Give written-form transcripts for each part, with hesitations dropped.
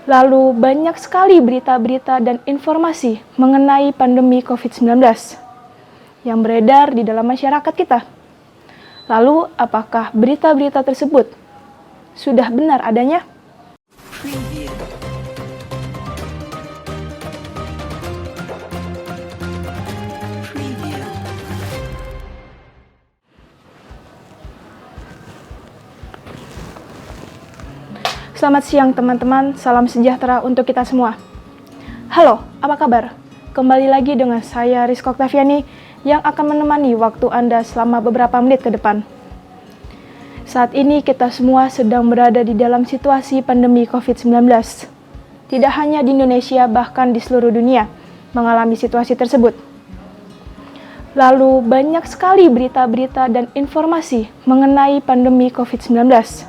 Lalu banyak sekali berita-berita dan informasi mengenai pandemi COVID-19 yang beredar di dalam masyarakat kita. Lalu apakah berita-berita tersebut sudah benar adanya? Selamat siang teman-teman, salam sejahtera untuk kita semua. Halo, apa kabar? Kembali lagi dengan saya Rizka Oktaviani yang akan menemani waktu Anda selama beberapa menit ke depan. Saat ini kita semua sedang berada di dalam situasi pandemi COVID-19. Tidak hanya di Indonesia, bahkan di seluruh dunia mengalami situasi tersebut. Lalu banyak sekali berita-berita dan informasi mengenai pandemi COVID-19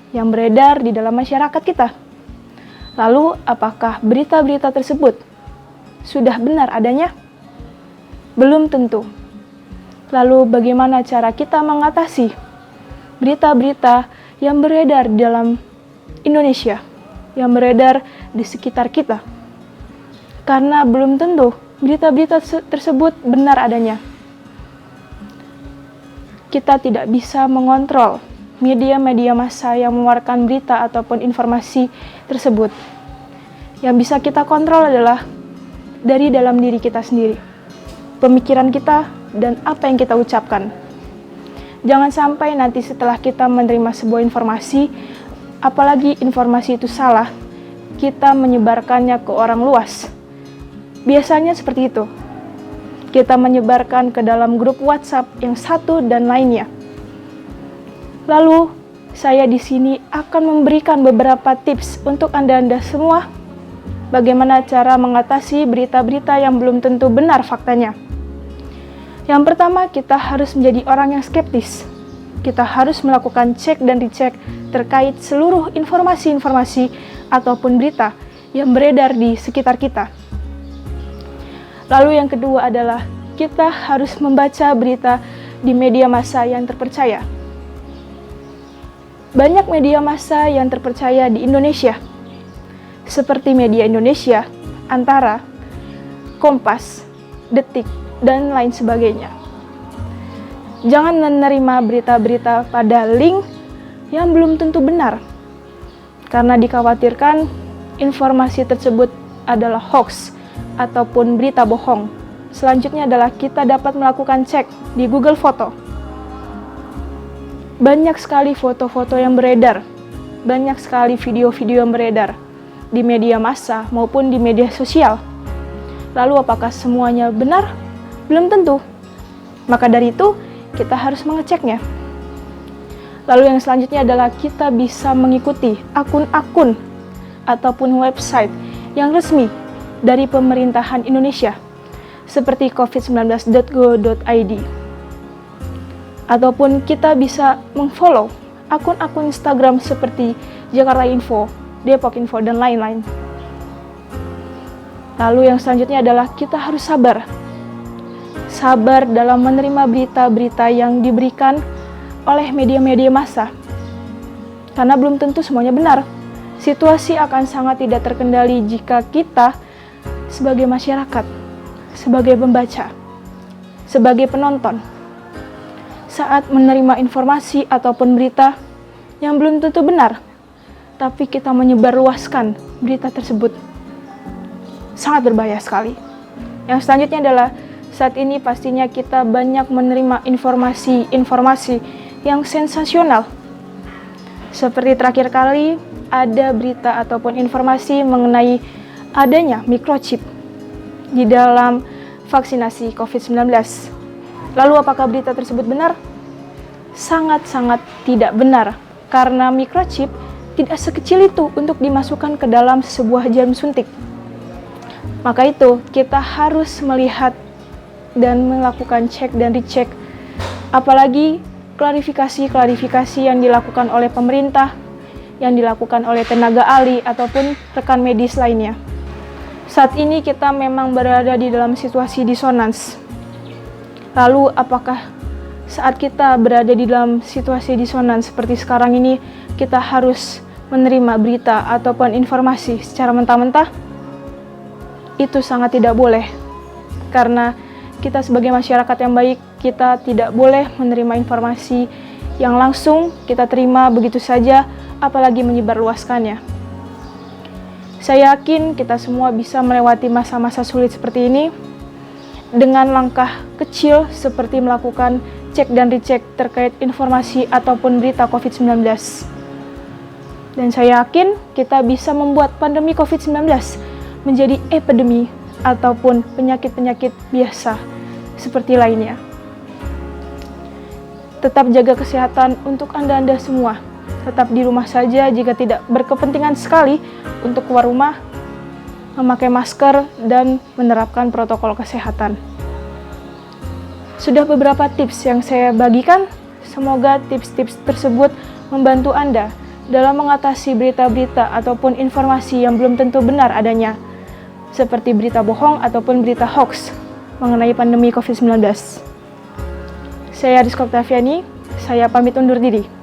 yang beredar di dalam masyarakat kita. Lalu, apakah berita-berita tersebut sudah benar adanya? Belum tentu. Lalu, bagaimana cara kita mengatasi berita-berita yang beredar di dalam Indonesia, yang beredar di sekitar kita? Karena belum tentu berita-berita tersebut benar adanya. Kita tidak bisa mengontrol media-media massa yang mengeluarkan berita ataupun informasi tersebut. Yang bisa kita kontrol adalah dari dalam diri kita sendiri, pemikiran kita, dan apa yang kita ucapkan. Jangan sampai nanti setelah kita menerima sebuah informasi, apalagi informasi itu salah, kita menyebarkannya ke orang luas. Biasanya seperti itu. Kita menyebarkan ke dalam grup WhatsApp yang satu dan lainnya. Lalu, saya di sini akan memberikan beberapa tips untuk Anda semua bagaimana cara mengatasi berita-berita yang belum tentu benar faktanya. Yang pertama, kita harus menjadi orang yang skeptis. Kita harus melakukan cek dan dicek terkait seluruh informasi-informasi ataupun berita yang beredar di sekitar kita. Lalu yang kedua adalah kita harus membaca berita di media massa yang terpercaya. Banyak media massa yang terpercaya di Indonesia, seperti Media Indonesia, Antara, Kompas, Detik, dan lain sebagainya. Jangan menerima berita-berita pada link yang belum tentu benar, karena dikhawatirkan informasi tersebut adalah hoax ataupun berita bohong. Selanjutnya adalah kita dapat melakukan cek di Google Foto. Banyak sekali foto-foto yang beredar, banyak sekali video-video yang beredar di media massa maupun di media sosial. Lalu apakah semuanya benar? Belum tentu. Maka dari itu, kita harus mengeceknya. Lalu yang selanjutnya adalah kita bisa mengikuti akun-akun ataupun website yang resmi dari pemerintahan Indonesia, seperti covid19.go.id. Ataupun kita bisa mengfollow akun-akun Instagram seperti Jakarta Info, Depok Info, dan lain-lain. Lalu yang selanjutnya adalah kita harus sabar. Sabar dalam menerima berita-berita yang diberikan oleh media-media massa. Karena belum tentu semuanya benar. Situasi akan sangat tidak terkendali jika kita sebagai masyarakat, sebagai pembaca, sebagai penonton, saat menerima informasi ataupun berita yang belum tentu benar, tapi kita menyebarluaskan berita tersebut, sangat berbahaya sekali. Yang selanjutnya adalah saat ini pastinya kita banyak menerima informasi-informasi yang sensasional. Seperti terakhir kali ada berita ataupun informasi mengenai adanya microchip di dalam vaksinasi COVID-19. Lalu apakah berita tersebut benar? Sangat-sangat tidak benar, karena microchip tidak sekecil itu untuk dimasukkan ke dalam sebuah jarum suntik. Maka itu, kita harus melihat dan melakukan cek dan dicek, apalagi klarifikasi yang dilakukan oleh pemerintah, yang dilakukan oleh tenaga ahli ataupun rekan medis lainnya. Saat ini kita memang berada di dalam situasi disonans. Lalu apakah saat kita berada di dalam situasi disonans seperti sekarang ini, kita harus menerima berita ataupun informasi secara mentah-mentah, itu sangat tidak boleh. Karena kita sebagai masyarakat yang baik, kita tidak boleh menerima informasi yang langsung kita terima begitu saja, apalagi menyebarluaskannya. Saya yakin kita semua bisa melewati masa-masa sulit seperti ini dengan langkah kecil seperti melakukan cek dan recheck terkait informasi ataupun berita COVID-19. Dan saya yakin kita bisa membuat pandemi COVID-19 menjadi epidemi ataupun penyakit-penyakit biasa seperti lainnya. Tetap jaga kesehatan untuk Anda-Anda semua. Tetap di rumah saja jika tidak berkepentingan sekali untuk keluar rumah, memakai masker, dan menerapkan protokol kesehatan. Sudah beberapa tips yang saya bagikan, semoga tips-tips tersebut membantu Anda dalam mengatasi berita-berita ataupun informasi yang belum tentu benar adanya, seperti berita bohong ataupun berita hoax mengenai pandemi COVID-19. Saya Rizko Octaviani, saya pamit undur diri.